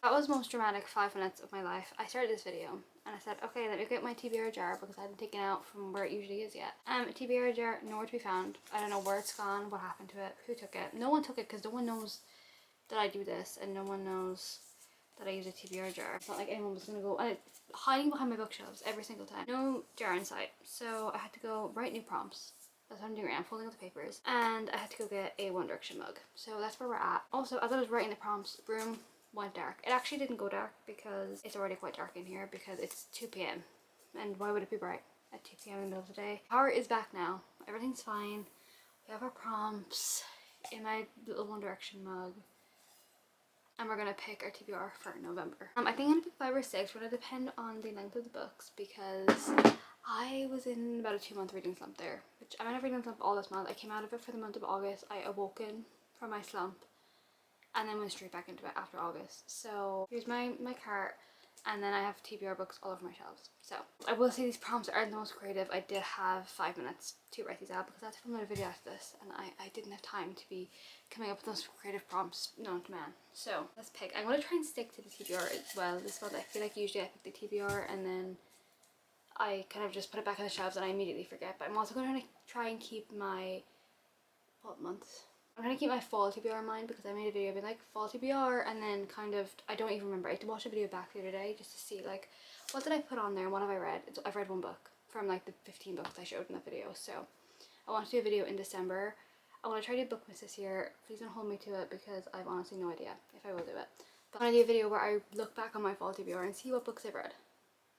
That was the most dramatic 5 minutes of my life. I started this video and I said, okay, let me get my TBR jar because I hadn't taken it out from where it usually is yet. TBR jar, nowhere to be found. I don't know where it's gone, what happened to it, who took it. No one took it because no one knows that I do this and no one knows that I use a TBR jar. It's not like anyone was gonna go hiding behind my bookshelves every single time. No jar in sight. So I had to go write new prompts. That's what I'm doing right now, folding up the papers. And I had to go get a One Direction mug. So that's where we're at. Also, as I was writing the prompts, the room went dark. It actually didn't go dark because it's already quite dark in here because it's 2 p.m. And why would it be bright at 2 p.m. in the middle of the day? Power is back now. Everything's fine. We have our prompts in my little One Direction mug. And we're gonna pick our TBR for November. I think I'm gonna pick 5 or 6. We're gonna depend on the length of the books because I was in about a 2-month reading slump there, which I'm in a reading slump all this month. I came out of it for the month of August. I awoken from my slump and then went straight back into it after August. So here's my cart, and then I have TBR books all over my shelves. So I will say these prompts aren't the most creative. I did have 5 minutes to write these out because I had to film another video after this, and I didn't have time to be coming up with those creative prompts known to man. So let's pick. I'm going to try and stick to the TBR as well this month. I feel like usually I pick the TBR and then I kind of just put it back on the shelves and I immediately forget. But I'm also going to try and keep my, what month? I'm going to keep my fall TBR in mind because I made a video being like fall TBR and then kind of, I don't even remember. I had to watch a video back the other day just to see like what did I put on there and what have I read. I've read 1 book from like the 15 books I showed in that video. So I want to do a video in December. I want to try to do Bookmas this year. Please don't hold me to it because I have honestly no idea if I will do it. But I want to do a video where I look back on my fall TBR and see what books I've read.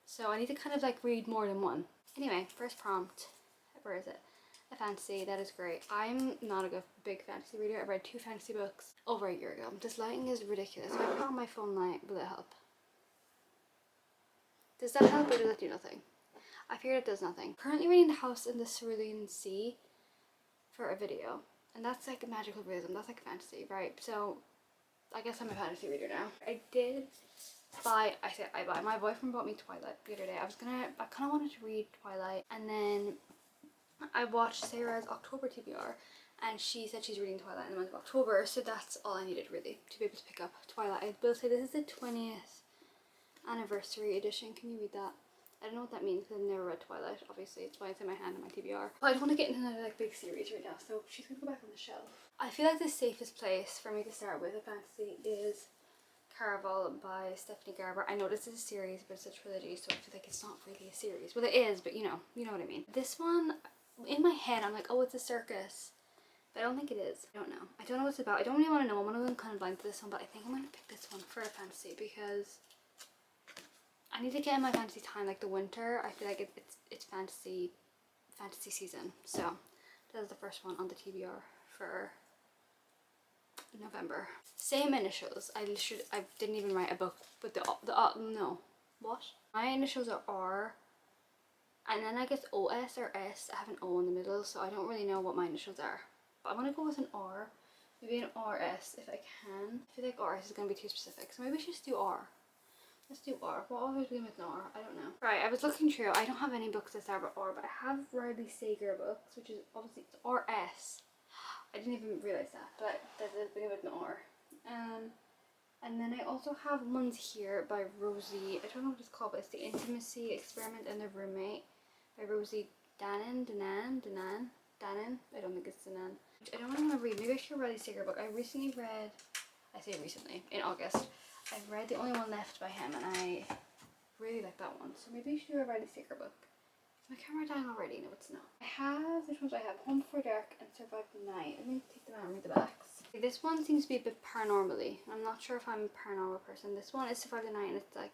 So I need to kind of like read more than one. Anyway, first prompt. Where is it? A fantasy. That is great. I'm not a big fantasy reader. I read 2 fantasy books over a year ago. This lighting is ridiculous. If I put on my phone light, will it help? Does that help or does it do nothing? I fear it does nothing. Currently reading The House in the Cerulean Sea for a video. And that's like magical realism. That's like fantasy, right? So I guess I'm a fantasy reader now. I did buy, my boyfriend bought me Twilight the other day. I kind of wanted to read Twilight, and then I watched Sarah's October TBR and she said she's reading Twilight in the month of October, so that's all I needed really to be able to pick up Twilight. I will say this is the 20th anniversary edition. Can you read that? I don't know what that means because I've never read Twilight, obviously. It's why it's in my hand in my TBR. But I don't want to get into another like big series right now, so she's gonna go back on the shelf. I feel like the safest place for me to start with a fantasy is Caraval by Stephanie Garber. I know this is a series, but it's a trilogy, so I feel like it's not really a series. Well, it is, but you know what I mean. This one, in my head, I'm like, oh, it's a circus. But I don't think it is. I don't know. I don't know what it's about. I don't really want to know. I'm going to go kind of blind to this one, but I think I'm going to pick this one for a fantasy because I need to get in my fantasy time, like the winter. I feel like it's fantasy season. So that is the first one on the TBR for November. Same initials. I didn't even write a book with no. What? My initials are R, and then I guess OS or S. I have an O in the middle, so I don't really know what my initials are. But I'm gonna go with an R, maybe an RS if I can. I feel like RS is gonna be too specific, so maybe we should just do R. Let's do R. What always begin with an R? I don't know. Right, I was looking through. I don't have any books that start with R, but I have Riley Sager books, which is obviously it's RS. I didn't even realise that, but that does begin with an R. And then I also have ones here by Rosie. I don't know what it's called, but it's The Intimacy Experiment and the Roommate by Rosie Danan. I don't think it's Danan. I don't really want to read. Maybe I should read a Sager book. I recently read, I say recently, in August, I read The Only One Left by him, and I really like that one. So maybe I should do a Riley Sager book. Is my camera dying already? No, it's not. Which ones do I have? Home Before Dark and Survive the Night. Let me take them out and read the backs. This one seems to be a bit paranormally. I'm not sure if I'm a paranormal person. This one is Survive the Night, and it's like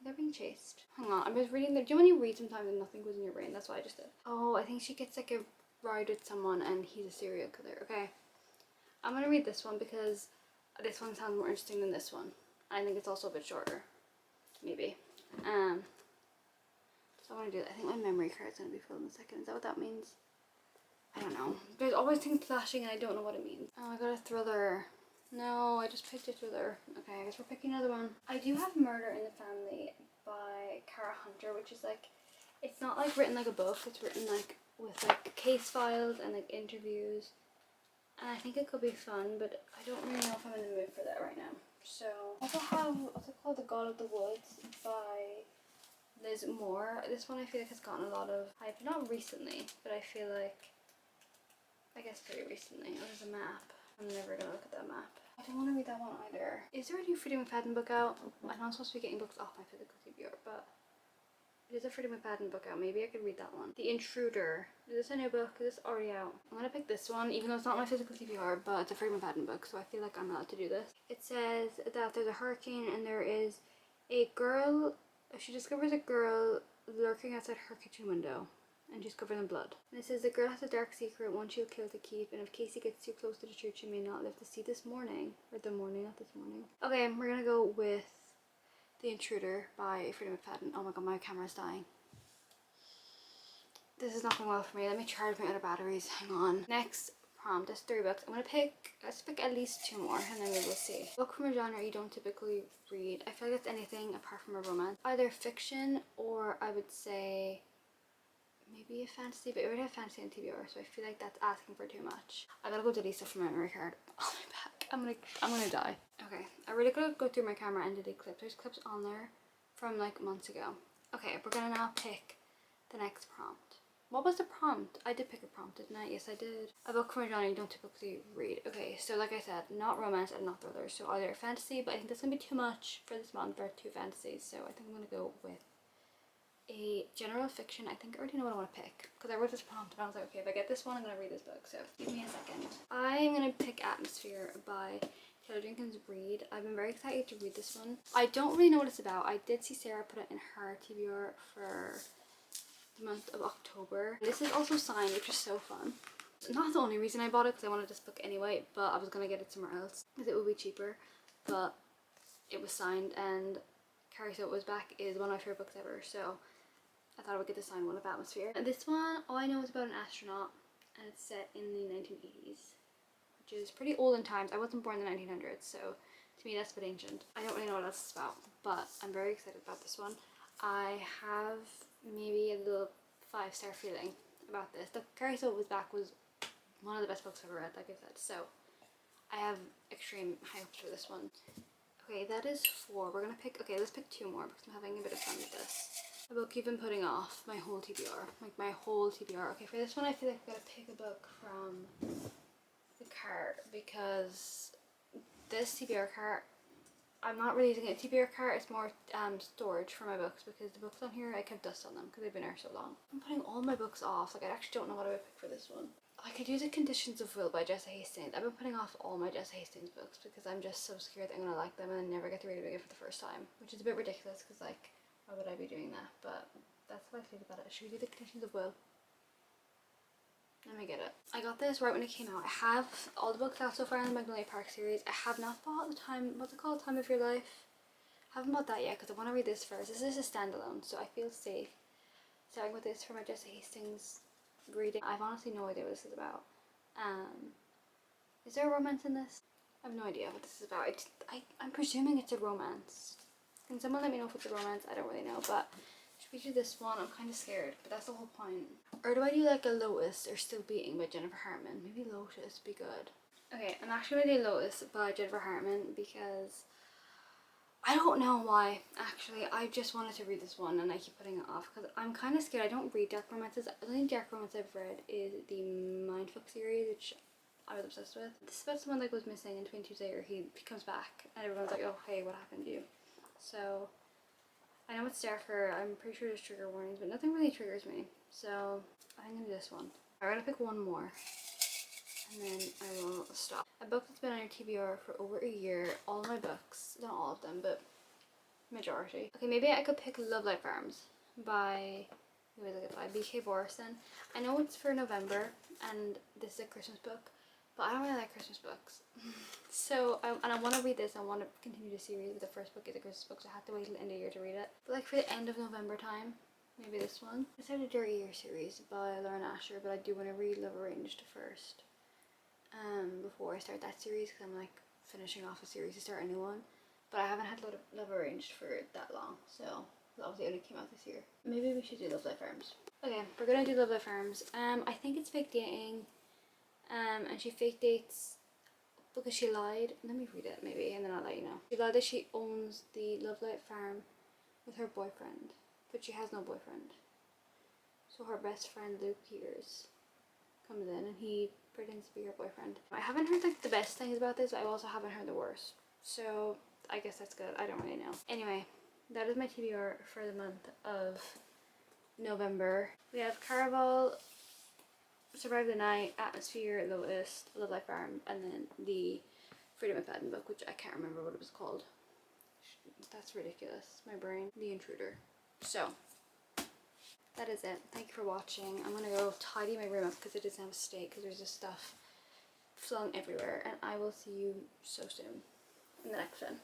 they're being chased. Hang on, I'm just reading the. Do you know when you read sometimes and nothing goes in your brain? That's what I just did. Oh, I think she gets like a ride with someone and he's a serial killer. Okay, I'm gonna read this one because this one sounds more interesting than this one. I think it's also a bit shorter, maybe. So I want to do that. I think my memory card's gonna be filled in a second. Is that what that means? I don't know. There's always things flashing and I don't know what it means. Oh, I got a thriller. No, I just picked a thriller. Okay, I guess we're picking another one. I do have Murder in the Family by Cara Hunter, which is like, it's not like written like a book. It's written like with like case files and like interviews. And I think it could be fun, but I don't really know if I'm in the mood for that right now. So I also have what's it called, The God of the Woods by Liz Moore. This one I feel like has gotten a lot of hype, not recently, but I feel like, I guess pretty recently. Oh, there's a map. I'm never gonna look at that map. I don't want to read that one either. Is there a new Freedom McFadden book out? I know I'm supposed to be getting books off my physical TBR, but it is a Freedom McFadden book out. Maybe I could read that one. The Intruder. Is this a new book? Is this already out? I'm gonna pick this one, even though it's not my physical TBR, but it's a Freedom McFadden book, so I feel like I'm allowed to do this. It says that there's a hurricane and there is a girl. She discovers a girl lurking outside her kitchen window, and she's covered in blood. And it says the girl has a dark secret, one she'll kill to keep, and if Casey gets too close to the truth, she may not live to see this morning. Or the morning, not this morning. Okay, we're gonna go with The Intruder by Freedom McFadden. Oh my god, my camera's dying. This is not going well for me. Let me charge my other batteries. Hang on. Next prompt, there's 3 books. I'm gonna pick, let's pick at least 2 more and then we will see. Book from a genre you don't typically read. I feel like it's anything apart from a romance. Either fiction or I would say maybe a fantasy, but I already have fantasy on TBR, so I feel like that's asking for too much. I gotta go delete stuff from my memory card. Oh my back. I'm gonna die. Okay, I really gotta go through my camera and delete clips. There's clips on there from like months ago. Okay, we're gonna now pick the next prompt. What was the prompt? I did pick a prompt, didn't I? Yes, I did. A book from a genre you don't typically read. Okay, so like I said, not romance and not thriller. So either fantasy, but I think that's gonna be too much for this month for 2 fantasies. So I think I'm gonna go with a general fiction. I think I already know what I want to pick because I wrote this prompt and I was like, okay, if I get this one, I'm gonna read this book. So give me a second. I'm gonna pick Atmosphere by Taylor Jenkins Reid. I've been very excited to read this one. I don't really know what it's about. I did see Sarah put it in her TBR for the month of October. This is also signed, which is so fun. Not the only reason I bought it because I wanted this book anyway, but I was gonna get it somewhere else because it would be cheaper. But it was signed, and Carrie So It Was Back is one of my favorite books ever, so I thought I would get the signed one of Atmosphere. And this one, all I know is about an astronaut, and it's set in the 1980s, which is pretty old in times. I wasn't born in the 1900s, so to me that's a bit ancient. I don't really know what else it's about, but I'm very excited about this one. I have maybe a little 5-star feeling about this. The Carrie So It Was Back was one of the best books I've ever read, like I said, so I have extreme high hopes for this one. Okay, that is 4. We're gonna pick, okay, let's pick 2 more because I'm having a bit of fun with this. A book you've been putting off my whole TBR, like my whole TBR. Okay, for this one I feel like I've got to pick a book from the cart because this TBR cart, I'm not really using it. TBR cart is more storage for my books because the books on here I kept dust on them because they've been there so long. I'm putting all my books off. Like I actually don't know what I would pick for this one. I could use The Conditions of Will by Jessa Hastings. I've been putting off all my Jessa Hastings books because I'm just so scared that I'm gonna like them and then never get to read them again for the first time, which is a bit ridiculous because like why would I be doing that? But that's what I feel about it. Should we do The Conditions of Will? Let me get it. I got this right when it came out. I have all the books out so far in the Magnolia Park series. I have not bought the what's it called? Time of Your Life. I haven't bought that yet because I want to read this first. This is a standalone, so I feel safe starting with this for my Jessa Hastings reading. I've honestly no idea what this is about. Is there a romance in this? I have no idea what this is about. I'm presuming it's a romance. Can someone let me know if it's a romance? I don't really know, but should we do this one? I'm kind of scared, but that's the whole point. Or do I do like a Lotus or Still Beating by Jennifer Hartman? Maybe Lotus would be good. Okay, I'm actually going to do Lotus by Jennifer Hartman because I don't know why. Actually, I just wanted to read this one and I keep putting it off because I'm kind of scared. I don't read dark romances. The only dark romance I've read is the Mindfuck series, which I was obsessed with. This is about someone that goes missing and 22 days later he comes back and everyone's like, oh hey, what happened to you? So I know it's darker. I'm pretty sure there's trigger warnings, but nothing really triggers me. So I'm gonna do this one. I'm gonna pick one more and then I will stop. A book that's been on your TBR for over a year. All of my books, not all of them, but majority. Okay, maybe I could pick Love Life Farms by, who is it by? BK Borison. I know it's for November and this is a Christmas book, but I don't really like Christmas books. So, and I want to read this. I want to continue the series, but the first book is a Christmas book, so I have to wait till the end of the year to read it. But like for the end of November time, maybe this one. I started a Dirty Year series by Lauren Asher, but I do want to read Love Arranged first. Before I start that series, because I'm like finishing off a series to start a new one. But I haven't had Love Arranged for that long, so obviously it only came out this year. Maybe we should do Love Life Farms. Okay, we're gonna do Love Life Farms. I think it's fake dating. And she fake dates because she lied. Let me read it maybe and then I'll let you know. She lied that she owns the Love Light farm with her boyfriend, but she has no boyfriend. So her best friend Luke Peters comes in and he pretends to be her boyfriend. I haven't heard like the best things about this, but I also haven't heard the worst. So I guess that's good. I don't really know. Anyway, that is my TBR for the month of November. We have Caraval, Survive the Night, Atmosphere, Lowest, Love Life Farm, and then the Freedom McFadden book, which I can't remember what it was called. That's ridiculous. My brain. The Intruder. So that is it. Thank you for watching. I'm gonna go tidy my room up because it doesn't have a state because there's just stuff flung everywhere, and I will see you so soon in the next one.